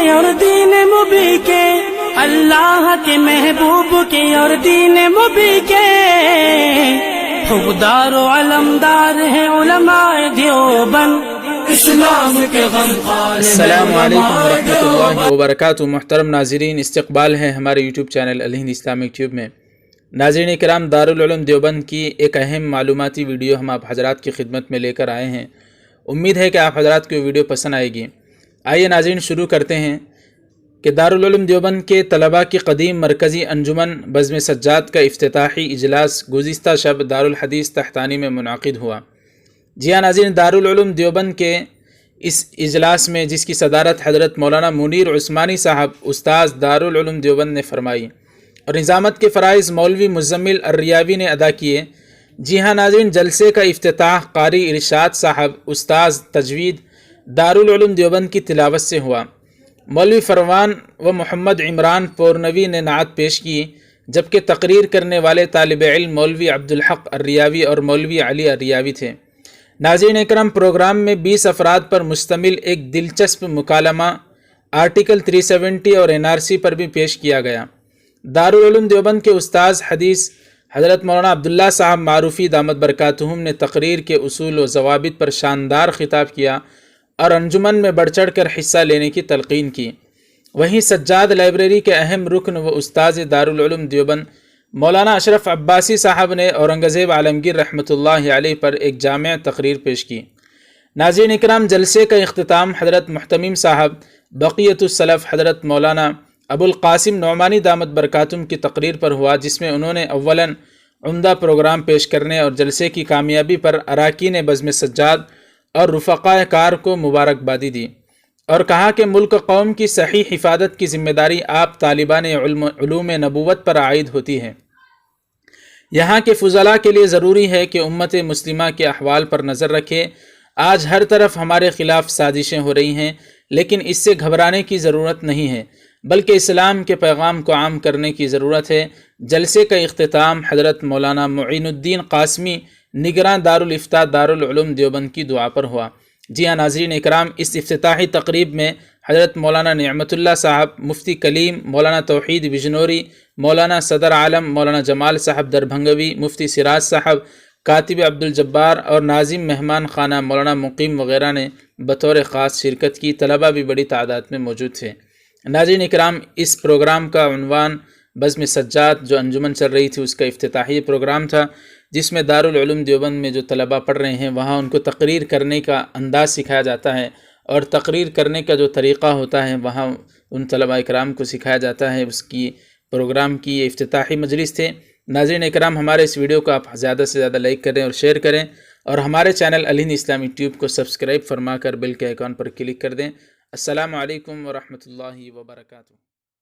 اور دین مبی کے، اللہ کے محبوب کے اور دین مبی کے، حقدار و علمدار ہیں علماء دیوبند، اسلام کے غمخوار۔ السلام علیکم ورحمۃ اللہ وبرکاتہ۔ محترم ناظرین، استقبال ہے ہمارے یوٹیوب چینل الہند اسلامک ٹیوب میں۔ ناظرین کرام، دارالعلوم دیوبند کی ایک اہم معلوماتی ویڈیو ہم آپ حضرات کی خدمت میں لے کر آئے ہیں۔ امید ہے کہ آپ حضرات کو یہ ویڈیو پسند آئے گی۔ آئیے ناظرین شروع کرتے ہیں کہ دارالعلوم دیوبند کے طلباء کی قدیم مرکزی انجمن بزم سجاد کا افتتاحی اجلاس گزشتہ شب دارالحدیث تحتانی میں منعقد ہوا۔ جی ہاں ناظرین، دارالعلوم دیوبند کے اس اجلاس میں جس کی صدارت حضرت مولانا منیر عثمانی صاحب استاذ دارالعلوم دیوبند نے فرمائی اور نظامت کے فرائض مولوی مزمل الریاوی نے ادا کیے۔ جی ہاں ناظرین، جلسے کا افتتاح قاری ارشاد صاحب استاذ تجوید دارالعلوم دیوبند کی تلاوت سے ہوا۔ مولوی فروان و محمد عمران پورنوی نے نعت پیش کی، جبکہ تقریر کرنے والے طالب علم مولوی عبدالحق الریاوی اور مولوی علی الریاوی تھے۔ ناظرین اکرام، پروگرام میں 20 افراد پر مشتمل ایک دلچسپ مکالمہ آرٹیکل 370 اور NRC پر بھی پیش کیا گیا۔ دارالعلوم دیوبند کے استاذ حدیث حضرت مولانا عبداللہ صاحب معروفی دامت برکاتہم نے تقریر کے اصول و ضوابط پر شاندار خطاب کیا اور انجمن میں بڑھ چڑھ کر حصہ لینے کی تلقین کی۔ وہیں سجاد لائبریری کے اہم رکن و استاذ دارالعلوم دیوبند مولانا اشرف عباسی صاحب نے اورنگزیب عالمگیر رحمۃ اللہ علیہ پر ایک جامع تقریر پیش کی۔ ناظرین اکرام، جلسے کا اختتام حضرت محتمم صاحب بقیت السلف حضرت مولانا ابو القاسم نعمانی دامت برکاتہم کی تقریر پر ہوا، جس میں انہوں نے اولاً عمدہ پروگرام پیش کرنے اور جلسے کی کامیابی پر اراکین بزم سجاد اور رفقائے کار کو مبارکبادی دی اور کہا کہ ملک قوم کی صحیح حفاظت کی ذمہ داری آپ طالبان علوم نبوت پر عائد ہوتی ہے۔ یہاں کے فضلاء کے لیے ضروری ہے کہ امت مسلمہ کے احوال پر نظر رکھے۔ آج ہر طرف ہمارے خلاف سازشیں ہو رہی ہیں، لیکن اس سے گھبرانے کی ضرورت نہیں ہے، بلکہ اسلام کے پیغام کو عام کرنے کی ضرورت ہے۔ جلسے کا اختتام حضرت مولانا معین الدین قاسمی نگراں دارالافتاء دارالعلوم دیوبند کی دعا پر ہوا۔ جی ہاں ناظرین اکرام، اس افتتاحی تقریب میں حضرت مولانا نعمت اللہ صاحب، مفتی کلیم مولانا توحید بجنوری، مولانا صدر عالم مولانا جمال صاحب دربھنگوی، مفتی سراج صاحب، کاتب عبدالجبار اور ناظم مہمان خانہ مولانا مقیم وغیرہ نے بطور خاص شرکت کی۔ طلبہ بھی بڑی تعداد میں موجود تھے۔ ناظرین اکرام، اس پروگرام کا عنوان بزم سجاد جو انجمن چل رہی تھی اس کا افتتاحی پروگرام تھا، جس میں دارالعلوم دیوبند میں جو طلبہ پڑھ رہے ہیں وہاں ان کو تقریر کرنے کا انداز سکھایا جاتا ہے اور تقریر کرنے کا جو طریقہ ہوتا ہے وہاں ان طلبہ اکرام کو سکھایا جاتا ہے۔ اس کی پروگرام کی یہ افتتاحی مجلس تھے۔ ناظرین اکرام، ہمارے اس ویڈیو کو آپ زیادہ سے زیادہ لائک کریں اور شیئر کریں اور ہمارے چینل الہند اسلامک ٹیوب کو سبسکرائب فرما کر بیل کے آئیکن پر کلک کر دیں۔ السلام علیکم ورحمۃ اللہ وبرکاتہ۔